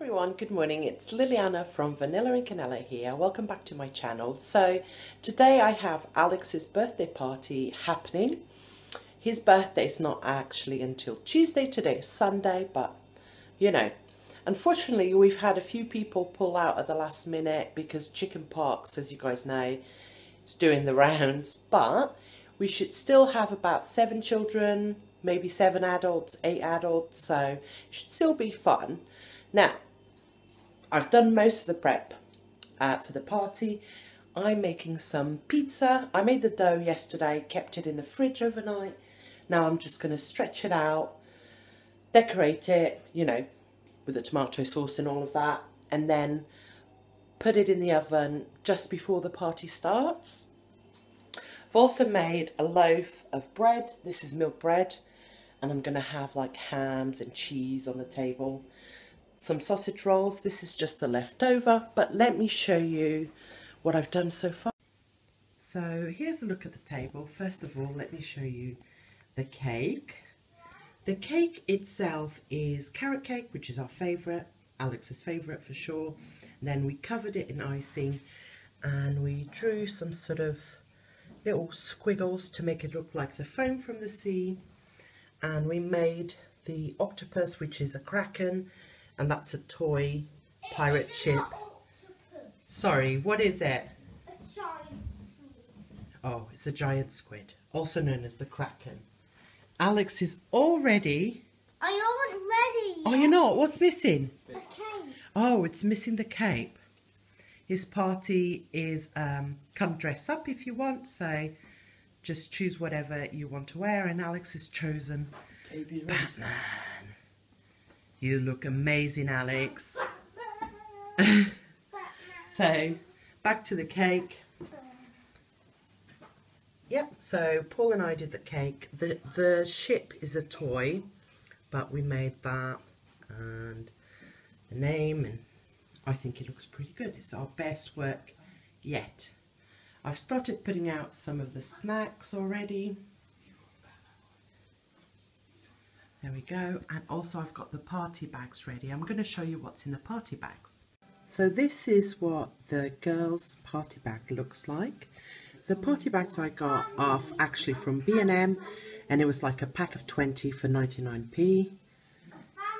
everyone, good morning. It's Liliana from Vanilla Canela here. Welcome back to my channel. So today I have Alex's birthday party happening. His birthday is not actually until Tuesday. Today is Sunday, but you know, unfortunately we've had a few people pull out at the last minute because chicken pox, as you guys know, is doing the rounds. But we should still have about 7 children, maybe 7 adults, 8 adults, so it should still be fun. Now, I've done most of the prep for the party. I'm making some pizza. I made the dough yesterday, kept it in the fridge overnight. Now I'm just going to stretch it out, decorate it, you know, with the tomato sauce and all of that, and then put it in the oven just before the party starts. I've also made a loaf of bread. This is milk bread, and I'm going to have like hams and cheese on the table. Some sausage rolls. This is just the leftover, but let me show you what I've done so far. So here's a look at the table. First of all, let me show you the cake. The cake itself is carrot cake, which is our favourite, Alex's favourite for sure. And then we covered it in icing and we drew some sort of little squiggles to make it look like the foam from the sea. And we made the octopus, which is a kraken, and that's a toy pirate ship. Sorry, what is it? A giant squid. Oh, it's a giant squid, also known as the kraken. Alex is all ready. I aren't ready yet. Oh, you're not? What's missing? The cake. Oh, it's missing the cape. His party is come dress up if you want, so just choose whatever you want to wear, and Alex has chosen Batman. You look amazing, Alex. So, back to the cake. Yep, so Paul and I did the cake. The ship is a toy, but we made that and the name, and I think it looks pretty good. It's our best work yet. I've started putting out some of the snacks already. There we go. And also I've got the party bags ready. I'm going to show you what's in the party bags. So this is what the girls' party bag looks like. The party bags I got are actually from B&M, and it was like a pack of 20 for 99p.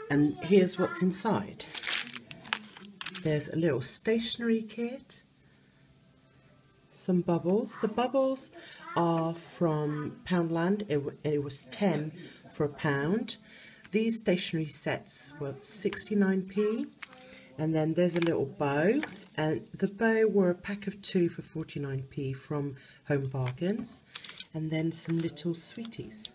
And here's what's inside. There's a little stationery kit, some bubbles. The bubbles are from Poundland. It was 10 for £1. These stationery sets were 69p. And then there's a little bow, and the bow were a pack of 2 for 49p from Home Bargains, and then some little sweeties.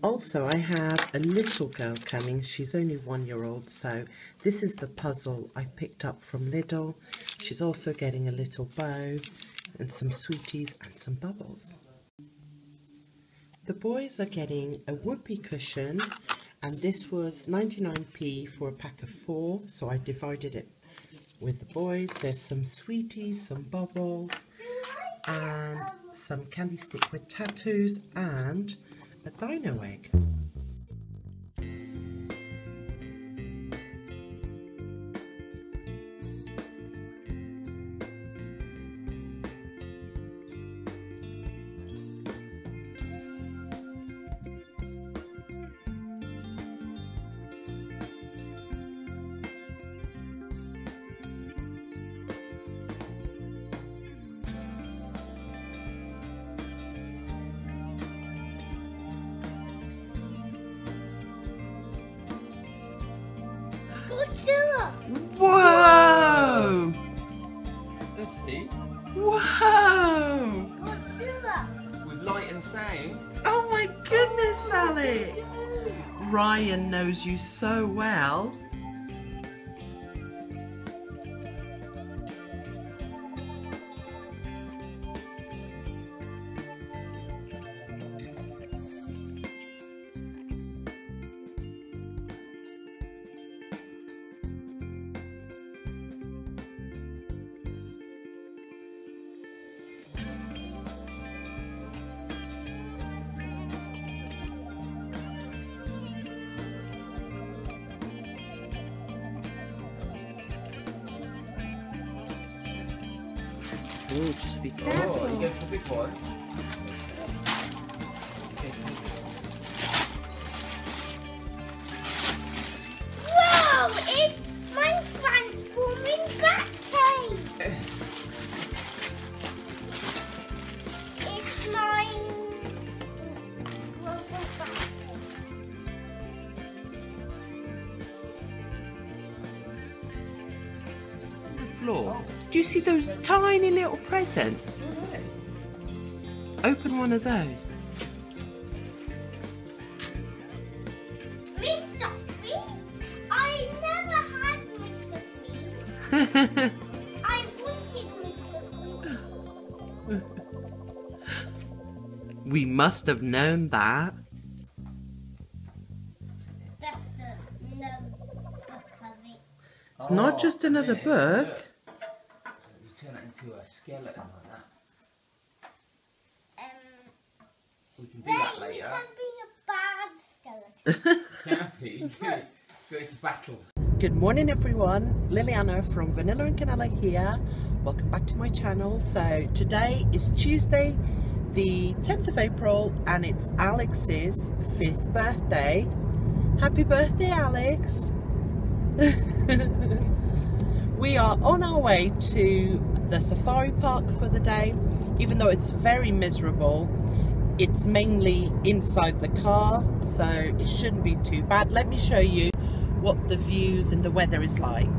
Also, I have a little girl coming. She's only 1 year old, so this is the puzzle I picked up from Lidl. She's also getting a little bow and some sweeties and some bubbles. The boys are getting a whoopee cushion, and this was 99p for a pack of 4, so I divided it with the boys. There's some sweeties, some bubbles, and some candy stick with tattoos, and a dino egg. Godzilla. Whoa! Let's see. Whoa! Godzilla. With light and sound. Oh my goodness, Alex! Ryan knows you so well. Oh, just be Oh, careful. you go for the big one. Whoa! It's my transforming bat cave. It's my robot bat cave. Floor. Do you see those tiny little presents? Open one of those. Mr. Bean? I never had Mr. Bean. I wanted Mr. Bean. We must have known that. That's the book of it. It's not just another book. Look. So you turn it into a skeleton like that. We can do Then that you later. can be a bad skeleton. Can be. Go to battle. Good morning everyone, Liliana from Vanilla and Canela here. Welcome back to my channel. So today is Tuesday the 10th of April and it's Alex's 5th birthday. Happy birthday, Alex. We are on our way to the safari park for the day. Even though it's very miserable, it's mainly inside the car, so it shouldn't be too bad. Let me show you what the views and the weather is like.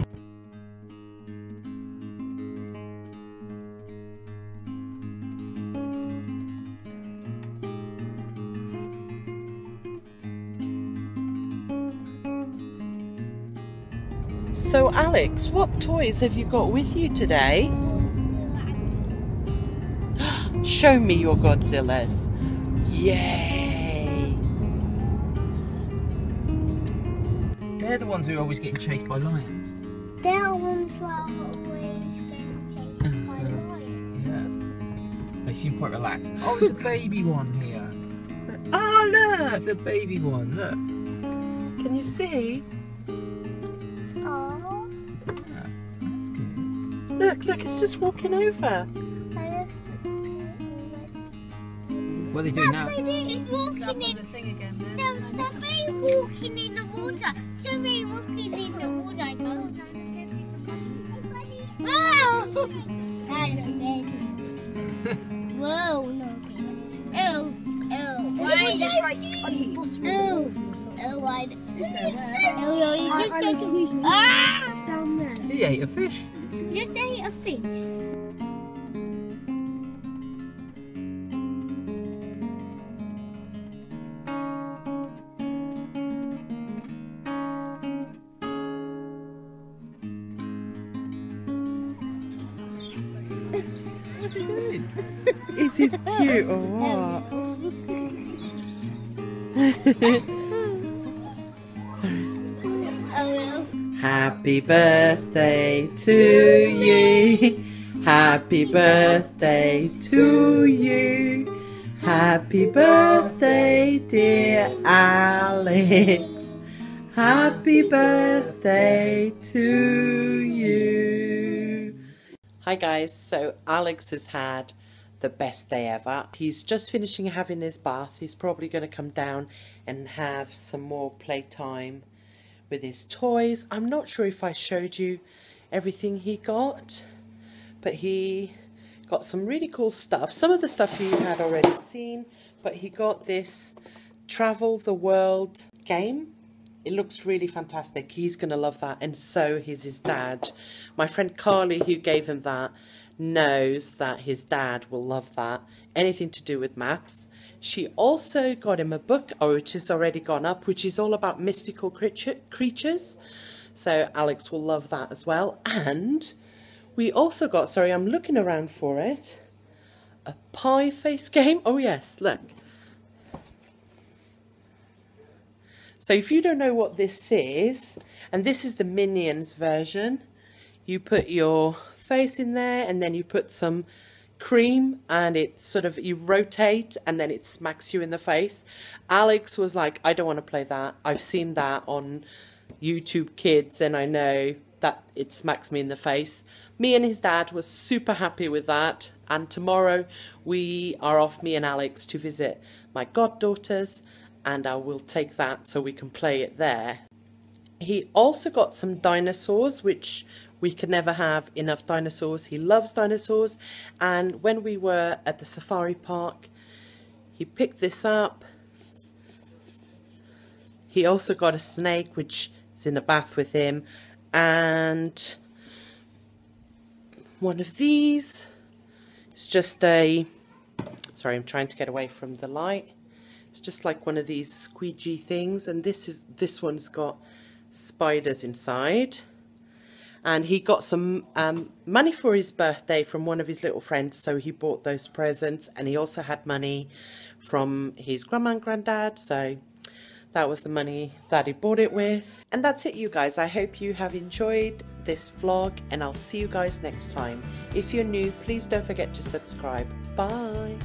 So Alex, what toys have you got with you today? Show me your Godzillas. Yay! They're the ones who are always getting chased by lions. They're ones who are always getting chased by lions. Yeah. They seem quite relaxed. Oh, there's a baby one here. Oh look! There's a baby one, look. Can you see? Oh, Yeah, that's good. Look, it's just walking over. What are they doing now? somebody is walking in. thing again, No, somebody walking in the water. Somebody walking in the water. I go. Wow! That's scary. Whoa, no. Oh. Why is this right on the bottom? Oh, why? Oh, no, you just down there. He ate a fish. Just ate a fish. What's he doing? Is it cute or what? Oh no. Happy birthday to you. Happy birthday to you. Happy birthday, dear Alex. Happy birthday to you. Hi guys, so Alex has had the best day ever. He's just finishing having his bath. He's probably going to come down and have some more playtime with his toys. I'm not sure if I showed you everything he got, but he got some really cool stuff. Some of the stuff you had already seen, but he got this Travel the World game. It looks really fantastic. He's going to love that, and so is his dad. My friend Carly, who gave him that, knows that his dad will love that. Anything to do with maps. She also got him a book, which has already gone up, which is all about mystical creatures. So Alex will love that as well. And we also got, sorry, I'm looking around for it, a pie face game. Oh yes, look. So if you don't know what this is, and this is the Minions version, you put your face in there and then you put some cream and it sort of, you rotate and then it smacks you in the face. Alex was like, I don't want to play that. I've seen that on YouTube Kids and I know that it smacks me in the face. Me and his dad were super happy with that. And tomorrow we are off, me and Alex, to visit my goddaughters, and I will take that so we can play it there. He also got some dinosaurs, which we can never have enough dinosaurs. He loves dinosaurs, and when we were at the safari park, he picked this up. He also got a snake, which is in the bath with him, and one of these. It's just a, sorry, I'm trying to get away from the light. It's just like one of these squeegee things, and this one's got spiders inside. And he got some money for his birthday from one of his little friends, so he bought those presents, and he also had money from his grandma and granddad, so that was the money that he bought it with. And that's it, you guys. I hope you have enjoyed this vlog, and I'll see you guys next time. If you're new, please don't forget to subscribe. Bye.